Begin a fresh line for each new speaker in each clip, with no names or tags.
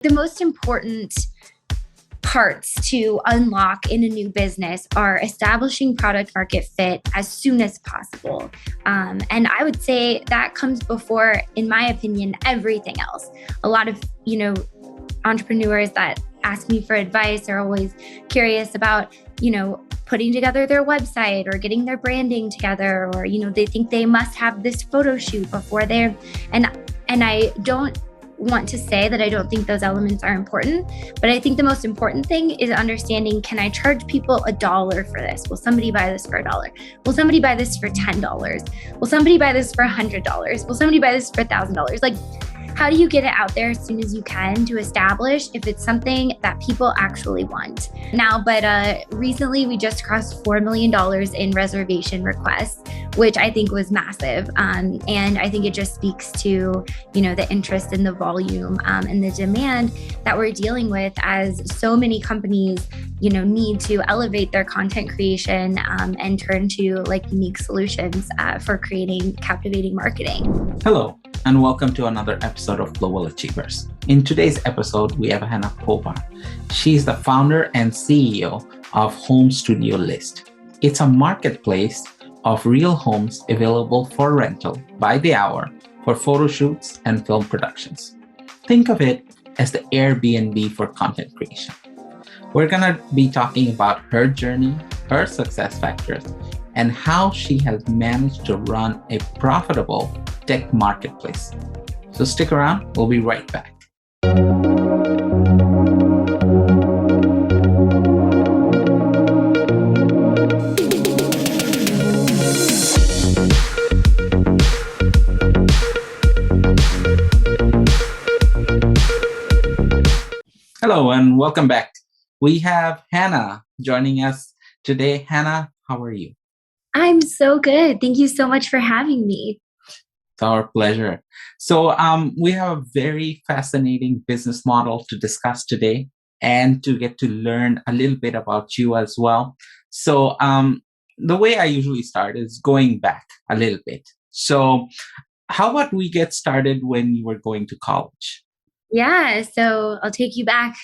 The most important parts to unlock in a new business are establishing product market fit as soon as possible. And I would say that comes before, in my opinion, everything else. A lot of, entrepreneurs that ask me for advice are always curious about, putting together their website or getting their branding together, or, they think they must have this photo shoot before and I don't want to say that I don't think those elements are important, but I think the most important thing is understanding, can I charge people $1 for this? Will somebody buy this for $1? Will somebody buy this for $10? Will somebody buy this for $100? Will somebody buy this for $1,000? Like, how do you get it out there as soon as you can to establish if it's something that people actually want? But recently we just crossed $4 million in reservation requests, which I think was massive. And I think it just speaks to, the interest and the volume and the demand that we're dealing with as so many companies, need to elevate their content creation and turn to unique solutions for creating captivating marketing.
Hello, and welcome to another episode of Global Achievers. In today's episode, we have Hannah Pobar. She's the founder and CEO of Home Studio List. It's a marketplace of real homes available for rental by the hour for photo shoots and film productions. Think of it as the Airbnb for content creation. We're going to be talking about her journey, her success factors, and how she has managed to run a profitable tech marketplace. So stick around, we'll be right back. Hello and welcome back. We have Hannah joining us today. Hannah, how are you?
I'm so good. Thank you so much for having me.
It's our pleasure. So we have a very fascinating business model to discuss today and to get to learn a little bit about you as well. So the way I usually start is going back a little bit. So how about we get started when you were going to college?
Yeah, so I'll take you back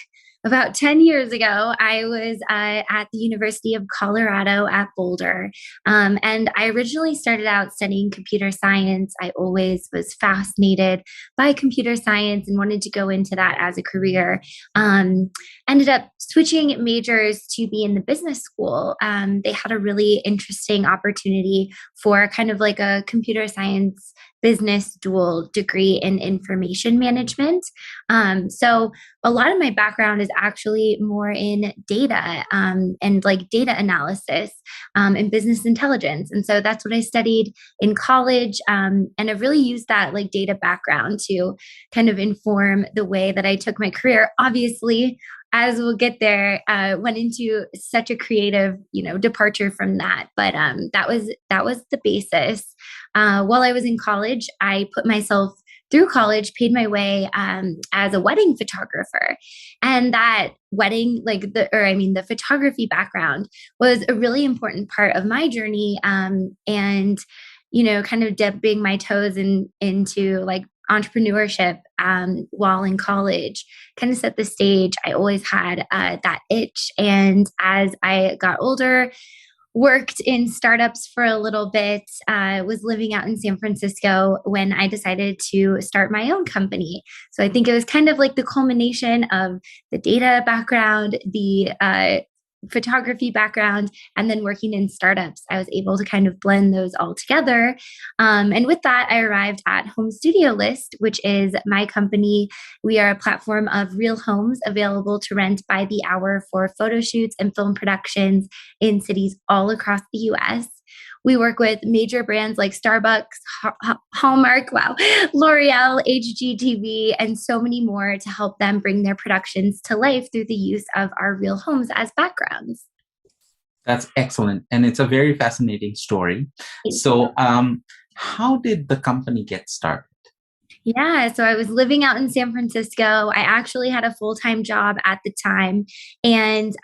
about 10 years ago. I was at the University of Colorado at Boulder. And I originally started out studying computer science. I always was fascinated by computer science and wanted to go into that as a career. Ended up switching majors to be in the business school. They had a really interesting opportunity for kind of like a computer science business dual degree in information management. So a lot of my background is actually more in data and data analysis and business intelligence. And so that's what I studied in college. And I've really used that data background to kind of inform the way that I took my career. Obviously, as we'll get there, went into such a creative, departure from that. But that was the basis. While I was in college, I put myself through college, paid my way as a wedding photographer, and that wedding, the photography background was a really important part of my journey. And kind of dipping my toes into entrepreneurship while in college kind of set the stage. I always had that itch. And as I got older, worked in startups for a little bit, was living out in San Francisco when I decided to start my own company. So I think it was kind of like the culmination of the data background, the photography background, and then working in startups. I was able to kind of blend those all together. And with that, I arrived at Home Studio List, which is my company. We are a platform of real homes available to rent by the hour for photo shoots and film productions in cities all across the US. We work with major brands like Starbucks, Hallmark, L'Oreal, HGTV, and so many more to help them bring their productions to life through the use of our real homes as backgrounds.
That's excellent. And it's a very fascinating story. So how did the company get started?
Yeah, so I was living out in San Francisco. I actually had a full-time job at the time. And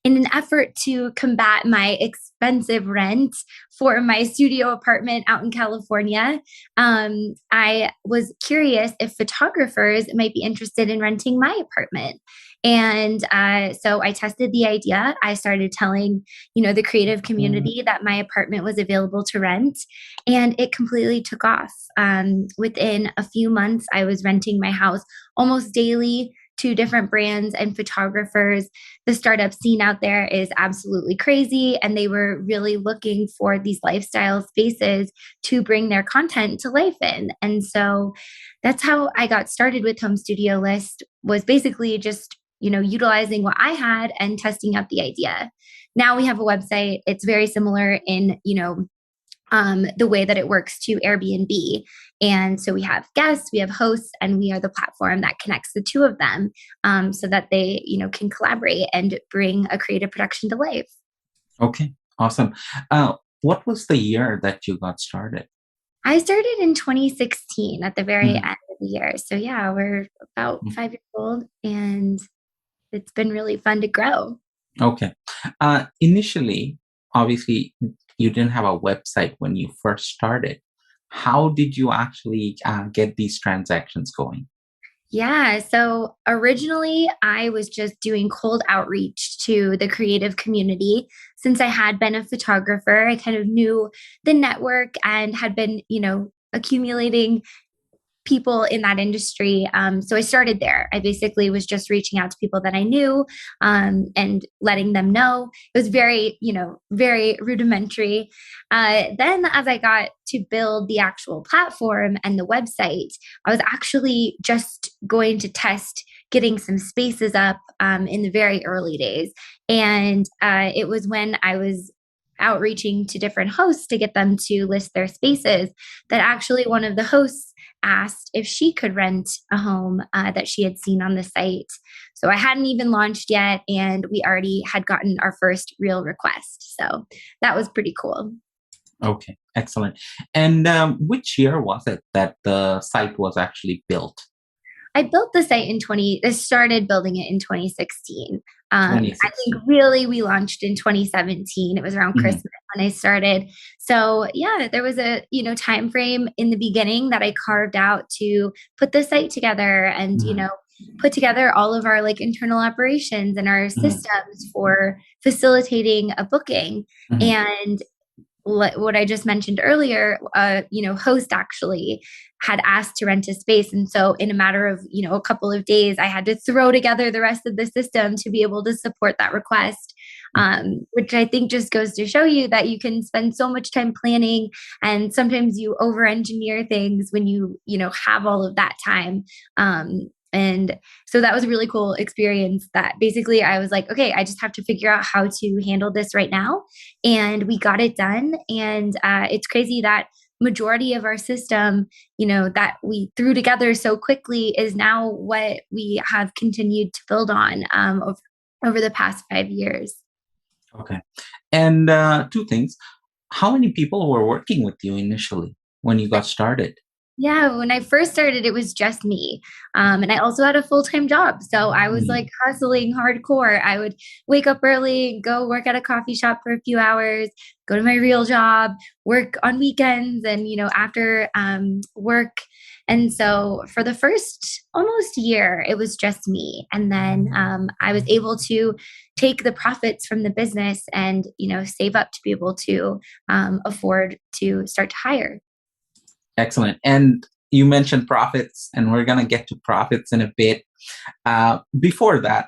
in an effort to combat my expensive rent for my studio apartment out in California, I was curious if photographers might be interested in renting my apartment. And so I tested the idea. I started telling, the creative community that my apartment was available to rent, and it completely took off. Within a few months, I was renting my house almost daily to different brands and photographers. The startup scene out there is absolutely crazy, and they were really looking for these lifestyle spaces to bring their content to life in. And so that's how I got started with Home Studio List, was basically just utilizing what I had and testing out the idea. Now we have a website. It's very similar in the way that it works to Airbnb. And so we have guests, we have hosts, and we are the platform that connects the two of them, so that they, can collaborate and bring a creative production to life.
Okay, awesome. What was the year that you got started?
I started in 2016 at the very
Mhm.
end of the year. So yeah, we're about 5 years old, and it's been really fun to grow.
Okay. Initially, obviously, you didn't have a website when you first started. How did you actually get these transactions going?
Yeah. So originally, I was just doing cold outreach to the creative community. Since I had been a photographer, I kind of knew the network and had been, accumulating people in that industry. So I started there. I basically was just reaching out to people that I knew, and letting them know. It was very, very rudimentary. Then, as I got to build the actual platform and the website, I was actually just going to test getting some spaces up in the very early days. And it was when I was outreaching to different hosts to get them to list their spaces that actually one of the hosts asked if she could rent a home that she had seen on the site. So I hadn't even launched yet, and we already had gotten our first real request. So that was pretty cool.
Okay, excellent. And which year was it that the site was actually built?
I built the site I started building it in 2016. I think
2016.
really we launched in 2017. It was around
Mhm,
Christmas when I started. So yeah, there was a, time frame in the beginning that I carved out to put the site together and,
mhm,
put together all of our like internal operations and our
mhm,
systems for facilitating a booking.
mhm,
And what I just mentioned earlier, host actually had asked to rent a space. And so in a matter of, a couple of days, I had to throw together the rest of the system to be able to support that request. Which I think just goes to show you that you can spend so much time planning, and sometimes you over engineer things when have all of that time. And so that was a really cool experience that basically I was like, okay, I just have to figure out how to handle this right now, and we got it done. And it's crazy that majority of our system, that we threw together so quickly, is now what we have continued to build on over the past 5 years.
Okay. And two things. How many people were working with you initially when you got started?
Yeah, when I first started, it was just me. And I also had a full time job. So I was like
Mhm,
hustling hardcore. I would wake up early, go work at a coffee shop for a few hours, go to my real job, work on weekends and, after work. And so for the first almost year, it was just me. And then I was able to take the profits from the business and, save up to be able to afford to start to hire.
excellent. And you mentioned profits, and we're going to get to profits in a bit. Before that,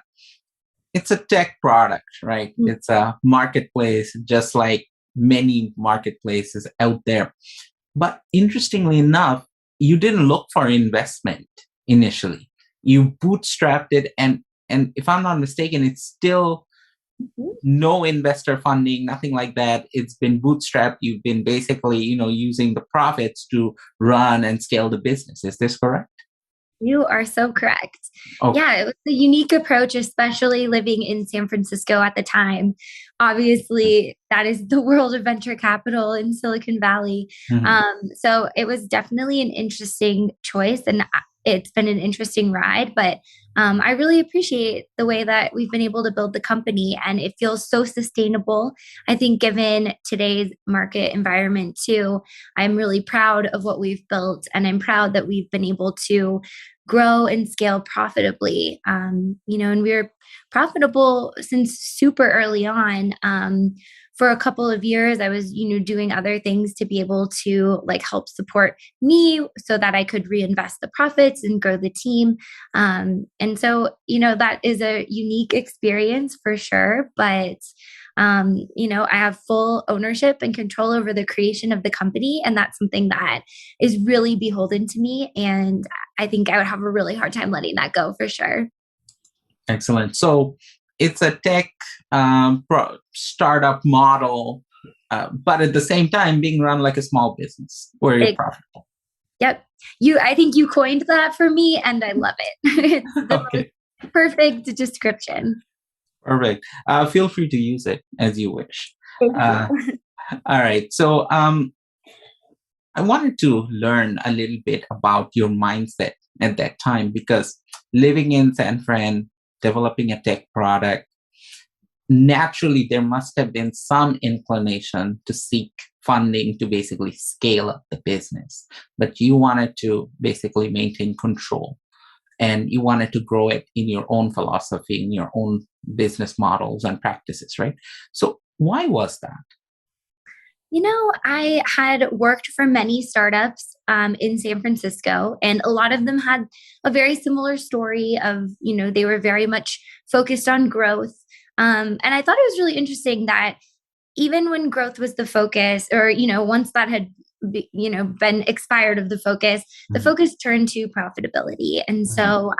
it's a tech product, right? It's a marketplace, just like many marketplaces out there. But interestingly enough, you didn't look for investment initially. You bootstrapped it, and if I'm not mistaken, it's still
Mhm.
no investor funding, nothing like that. It's been bootstrapped. You've been basically, using the profits to run and scale the business. Is this correct?
You are so correct.
Okay.
Yeah, it was a unique approach, especially living in San Francisco at the time. Obviously, that is the world of venture capital in Silicon Valley.
Mhm.
So it was definitely an interesting choice, and it's been an interesting ride. But I really appreciate the way that we've been able to build the company, and it feels so sustainable. I think, given today's market environment, too, I'm really proud of what we've built, and I'm proud that we've been able to grow and scale profitably. And we were profitable since super early on. For a couple of years, I was, doing other things to be able to like help support me so that I could reinvest the profits and grow the team. And so, that is a unique experience for sure. But I have full ownership and control over the creation of the company. And that's something that is really beholden to me. And I think I would have a really hard time letting that go for sure.
Excellent. So it's a tech startup model, but at the same time being run like a small business where you're
It,
profitable.
yep. I think you coined that for me and I love it. It's the most
Okay,
perfect description.
perfect. Feel free to use it as you wish.
Thank you.
Uh, all right. So I wanted to learn a little bit about your mindset at that time because living in San Fran, developing a tech product, naturally there must have been some inclination to seek funding to basically scale up the business. But you wanted to basically maintain control and you wanted to grow it in your own philosophy, in your own business models and practices, right? So, why was that?
I had worked for many startups in San Francisco, and a lot of them had a very similar story of, they were very much focused on growth. And I thought it was really interesting that even when growth was the focus, or, once that had, been expired of the
Mhm,
focus turned to profitability. And
mhm,
so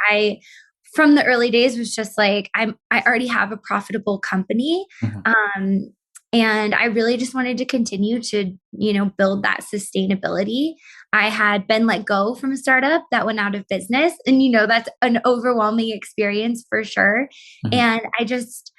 from the early days was just like, I already have a profitable company.
mhm,
Um, and I really just wanted to continue to, build that sustainability. I had been let go from a startup that went out of business. And, that's an overwhelming experience for sure.
mhm.
And I just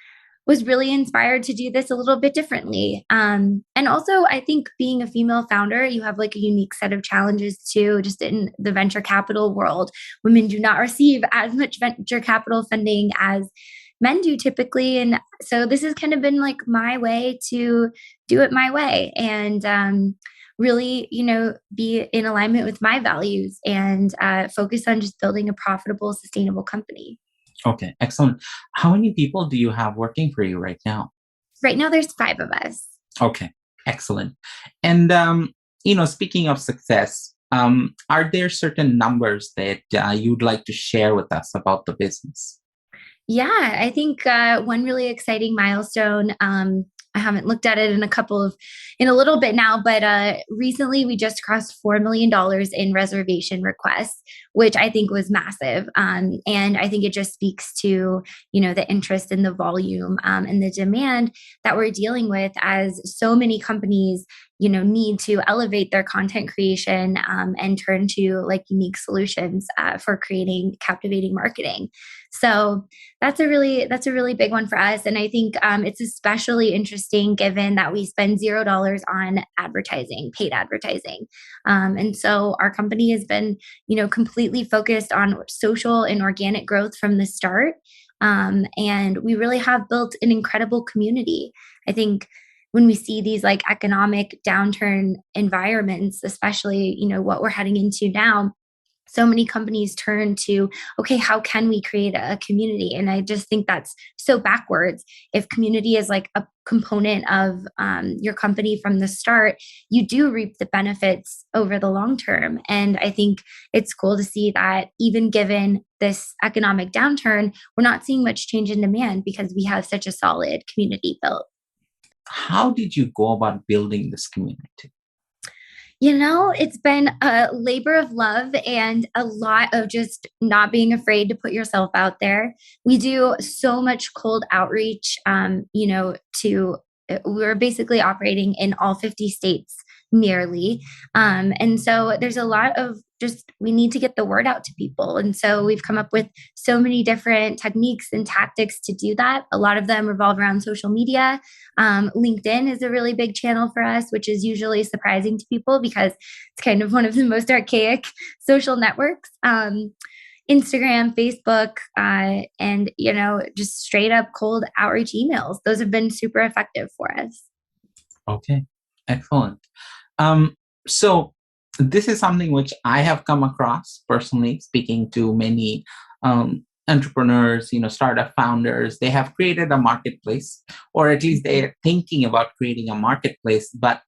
was really inspired to do this a little bit differently. And also, I think being a female founder, you have like a unique set of challenges too, just in the venture capital world. Women do not receive as much venture capital funding as men do typically. And so this has kind of been like my way to do it my way and really, be in alignment with my values and focus on just building a profitable, sustainable company.
Okay, excellent. How many people do you have working for you right now?
Right now, there's five of us.
Okay, excellent. And speaking of success, are there certain numbers that you'd like to share with us about the business?
Yeah, I think one really exciting milestone. I haven't looked at it in a little bit now, but recently we just crossed $4 million in reservation requests, which I think was massive. And I think it just speaks to, the interest and the volume and the demand that we're dealing with as so many companies, need to elevate their content creation and turn to like unique solutions for creating captivating marketing. So that's a really big one for us, and I think it's especially interesting given that we spend $0 on advertising, paid advertising, and so our company has been, completely focused on social and organic growth from the start, and we really have built an incredible community. I think when we see these like economic downturn environments, especially what we're heading into now, so many companies turn to, okay, how can we create a community? And I just think that's so backwards. If community is like a component of your company from the start, you do reap the benefits over the long term. And I think it's cool to see that even given this economic downturn, we're not seeing much change in demand because we have such a solid community built.
How did you go about building this community?
It's been a labor of love and a lot of just not being afraid to put yourself out there. We do so much cold outreach, we're basically operating in all 50 states nearly. And so there's a lot of just, we need to get the word out to people. And so we've come up with so many different techniques and tactics to do that. A lot of them revolve around social media. LinkedIn is a really big channel for us, which is usually surprising to people because it's kind of one of the most archaic social networks. Instagram, Facebook, and just straight up cold outreach emails. Those have been super effective for us.
Okay, excellent. Um, so this is something which I have come across personally, speaking to many entrepreneurs, startup founders. They have created a marketplace, or at least they're thinking about creating a marketplace, but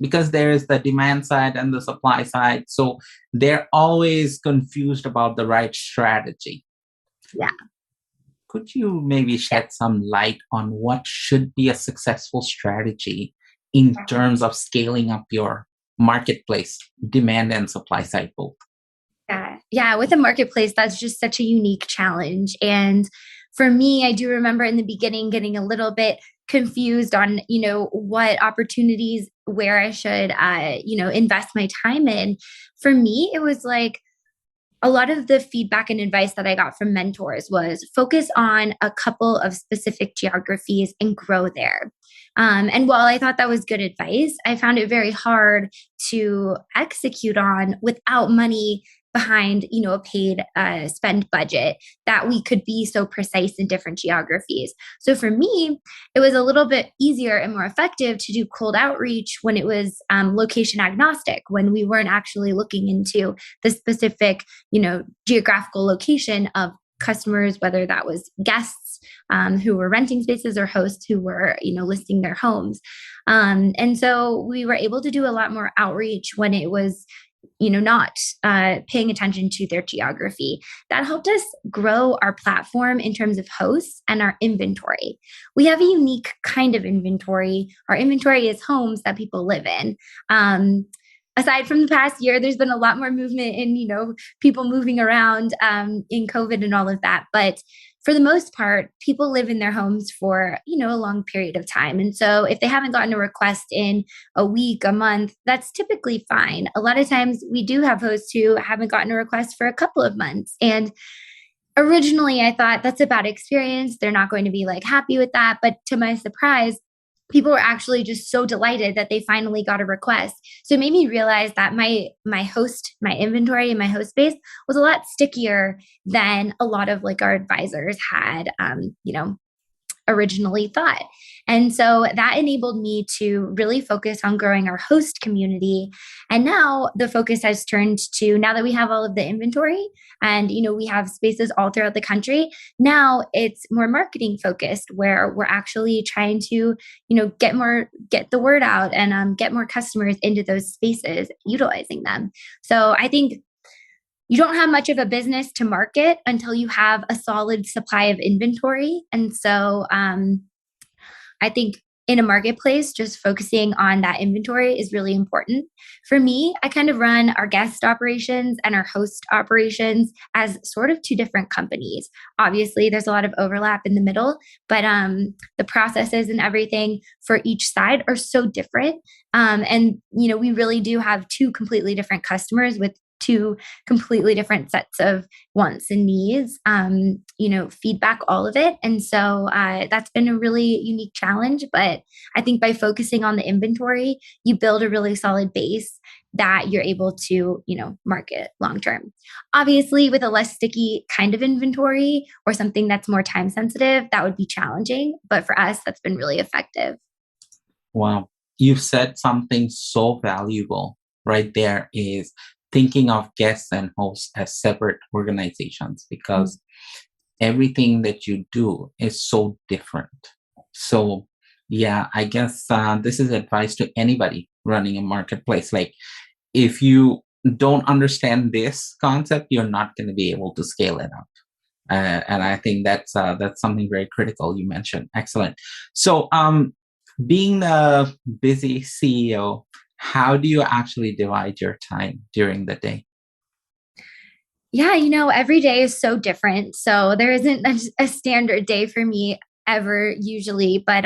because there is the demand side and the supply side, so they're always confused about the right strategy.
Yeah.
Could you maybe shed some light on what should be a successful strategy in terms of scaling up your marketplace, demand and supply side both?
Yeah, with a marketplace, that's just such a unique challenge. And for me, I do remember in the beginning getting a little bit confused on, what opportunities where I should, invest my time in. For me, it was like a lot of the feedback and advice that I got from mentors was focus on a couple of specific geographies and grow there. And while I thought that was good advice, I found it very hard to execute on without money behind a paid spend budget that we could be so precise in different geographies. So for me, it was a little bit easier and more effective to do cold outreach when it was location agnostic, when we weren't actually looking into the specific geographical location of customers, whether that was guests who were renting spaces or hosts who were listing their homes. And so we were able to do a lot more outreach when it was not paying attention to their geography. That helped us grow our platform in terms of hosts and our inventory. We have a unique kind of inventory. Our inventory is homes that people live in. Aside from the past year, there's been a lot more movement in, people moving around in COVID and all of that. But for the most part, people live in their homes for, a long period of time. And so if they haven't gotten a request in a week, a month, that's typically fine. A lot of times we do have hosts who haven't gotten a request for a couple of months. And originally I thought that's a bad experience. They're not going to be like happy with that. But to my surprise, people were actually just so delighted that they finally got a request. So it made me realize that my inventory and my host base was a lot stickier than a lot of like our advisors had, originally thought. And so that enabled me to really focus on growing our host community. And now the focus has turned to, now that we have all of the inventory and we have spaces all throughout the country, now it's more marketing focused, where we're actually trying to get the word out and get more customers into those spaces utilizing them. So I think you don't have much of a business to market until you have a solid supply of inventory. And so I think in a marketplace, just focusing on that inventory is really important. For me, I kind of run our guest operations and our host operations as sort of two different companies. Obviously, there's a lot of overlap in the middle, but the processes and everything for each side are so different. And we really do have two completely different customers with two completely different sets of wants and needs, feedback, all of it. And so that's been a really unique challenge. But I think by focusing on the inventory, you build a really solid base that you're able to, market long term. Obviously, with a less sticky kind of inventory or something that's more time sensitive, that would be challenging. But for us, that's been really effective.
Wow. You've said something so valuable right there, is thinking of guests and hosts as separate organizations, because everything that you do is so different. So, yeah, I guess this is advice to anybody running a marketplace. Like, if you don't understand this concept, you're not going to be able to scale it up. And I think that's something very critical you mentioned. Excellent. So, being a busy CEO, how do you actually divide your time during the day?
Yeah, every day is so different. So there isn't a standard day for me ever usually, but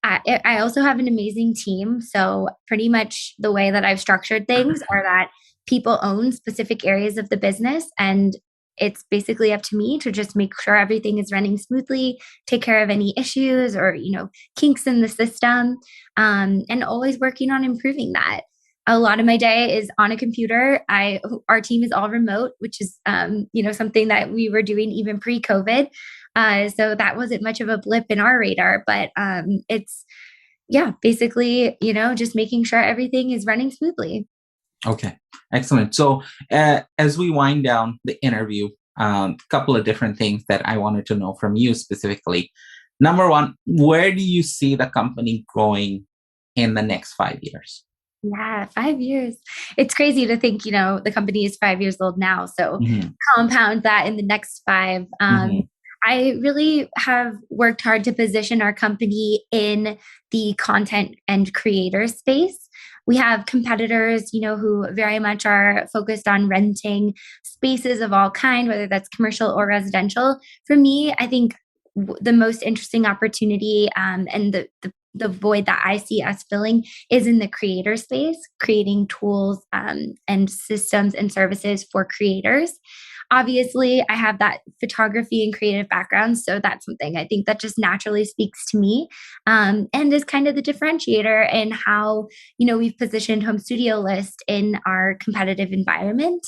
I also have an amazing team. So pretty much the way that I've structured things are that people own specific areas of the business, and it's basically up to me to just make sure everything is running smoothly, take care of any issues or, kinks in the system, and always working on improving that. A lot of my day is on a computer. Our team is all remote, which is, something that we were doing even pre-COVID. So that wasn't much of a blip in our radar, but it's, yeah, basically, just making sure everything is running smoothly.
Okay, excellent. So, as we wind down the interview, a couple of different things that I wanted to know from you specifically. Number one, where do you see the company growing in the next 5 years?
Yeah, 5 years. It's crazy to think, the company is 5 years old now. So
Hmm.
compound that in the next five.
Hmm.
I really have worked hard to position our company in the content and creator space. We have competitors, who very much are focused on renting spaces of all kind, whether that's commercial or residential. For me, I think the most interesting opportunity, and the void that I see us filling is in the creator space, creating tools, and systems and services for creators. Obviously, I have that photography and creative background, so that's something I think that just naturally speaks to me, and is kind of the differentiator in how we've positioned Home Studio List in our competitive environment.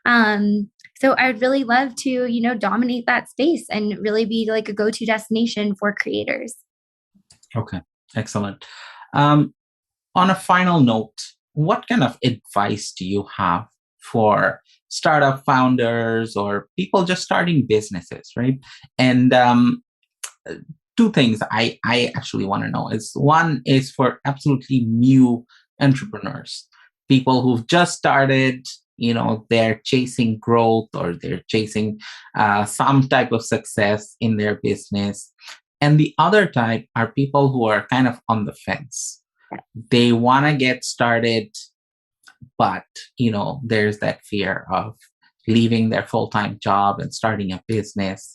So I would really love to, dominate that space and really be like a go-to destination for creators.
Okay, excellent. Um, on a final note, what kind of advice do you have for startup founders or people just starting businesses, right? And uh, two things I actually want to know is one is for absolutely new entrepreneurs, people who've just started, they're chasing growth or they're chasing some type of success in their business. And the other type are people who are kind of on the fence. They want to get started, but there's that fear of leaving their full-time job and starting a business.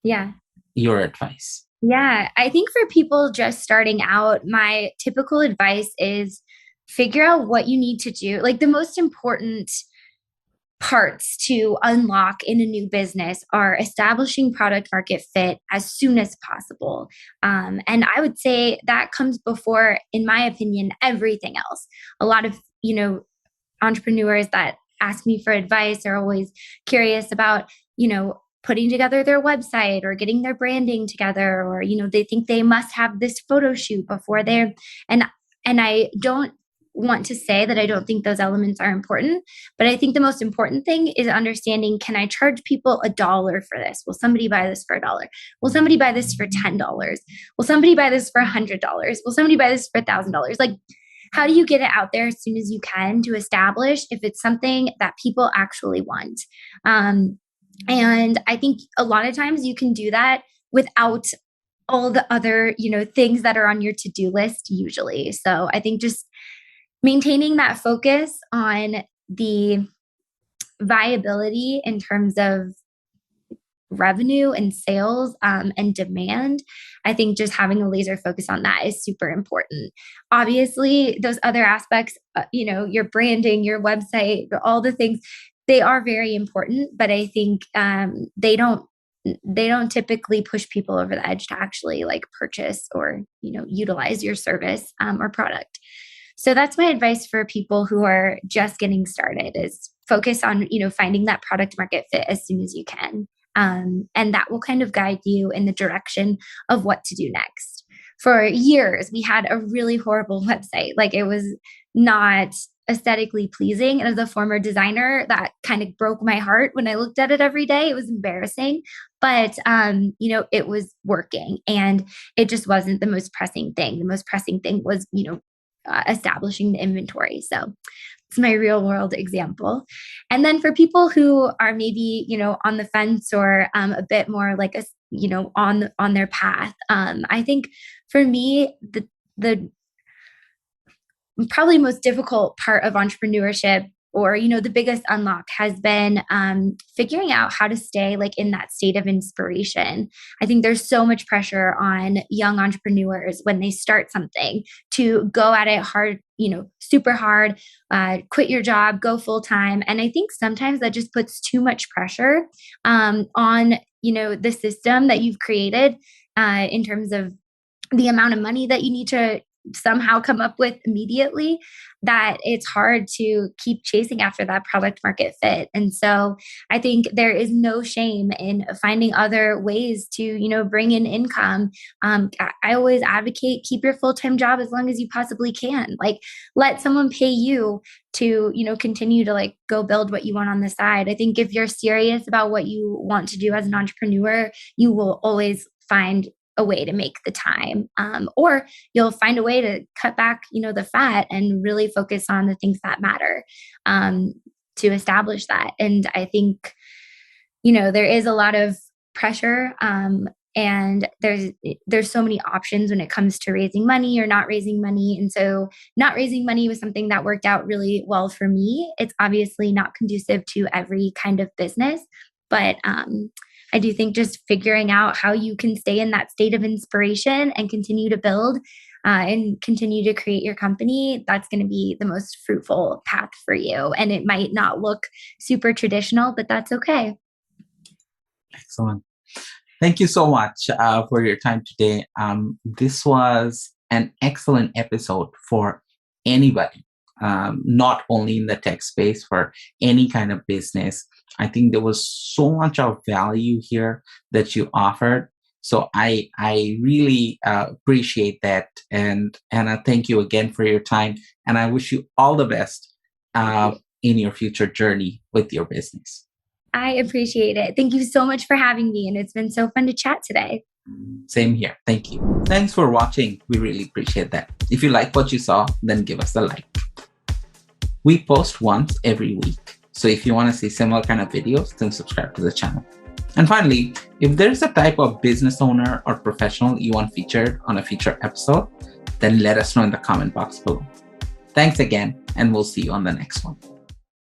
Yeah.
Your advice?
Yeah, I think for people just starting out, my typical advice is figure out what you need to do. Like the most important parts to unlock in a new business are establishing product market fit as soon as possible. And I would say that comes before, in my opinion, everything else. A lot of, entrepreneurs that ask me for advice are always curious about, putting together their website or getting their branding together, or, they think they must have this photo shoot before they're, and I don't want to say that I don't think those elements are important, but I think the most important thing is understanding, can I charge people $1 for this? Will somebody buy this for $1? Will somebody buy this for $10? Will somebody buy this for $100? Will somebody buy this for $1,000? Like, how do you get it out there as soon as you can to establish if it's something that people actually want? And I think a lot of times you can do that without all the other, things that are on your to-do list usually. So I think just maintaining that focus on the viability in terms of revenue and sales, and demand. I think just having a laser focus on that is super important. Obviously, those other aspects, your branding, your website, all the things, they are very important, but I think, they don't typically push people over the edge to actually like purchase or utilize your service, or product. So that's my advice for people who are just getting started: is focus on finding that product market fit as soon as you can, and that will kind of guide you in the direction of what to do next. For years, we had a really horrible website. Like, it was not aesthetically pleasing. And as a former designer, that kind of broke my heart when I looked at it every day. It was embarrassing, but it was working, and it just wasn't the most pressing thing. The most pressing thing was, establishing the inventory. So it's my real world example. And then for people who are maybe, on the fence, or a bit more like on their path, I think for me, the probably most difficult part of entrepreneurship or the biggest unlock has been figuring out how to stay like in that state of inspiration. I think there's so much pressure on young entrepreneurs when they start something to go at it hard, super hard, quit your job, go full time. And I think sometimes that just puts too much pressure on the system that you've created in terms of the amount of money that you need to somehow come up with immediately, that it's hard to keep chasing after that product market fit. And so I think there is no shame in finding other ways to, bring in income. I always advocate keep your full-time job as long as you possibly can. Like, let someone pay you to, continue to like go build what you want on the side. I think if you're serious about what you want to do as an entrepreneur, you will always find a way to make the time, or you'll find a way to cut back the fat and really focus on the things that matter, to establish that. And I think there is a lot of pressure, and there's so many options when it comes to raising money or not raising money. And so not raising money was something that worked out really well for me. It's obviously not conducive to every kind of business, but I do think just figuring out how you can stay in that state of inspiration and continue to build and continue to create your company, that's going to be the most fruitful path for you. And it might not look super traditional, but that's okay.
Excellent. Thank you so much for your time today. This was an excellent episode for anybody, not only in the tech space, for any kind of business. I think there was so much of value here that you offered. So I really appreciate that. And Hannah, thank you again for your time. And I wish you all the best in your future journey with your business.
I appreciate it. Thank you so much for having me. And it's been so fun to chat today.
Same here. Thank you. Thanks for watching. We really appreciate that. If you like what you saw, then give us a like. We post once every week. So if you want to see similar kind of videos, then subscribe to the channel. And finally, if there's a type of business owner or professional you want featured on a future episode, then let us know in the comment box below. Thanks again, and we'll see you on the next one.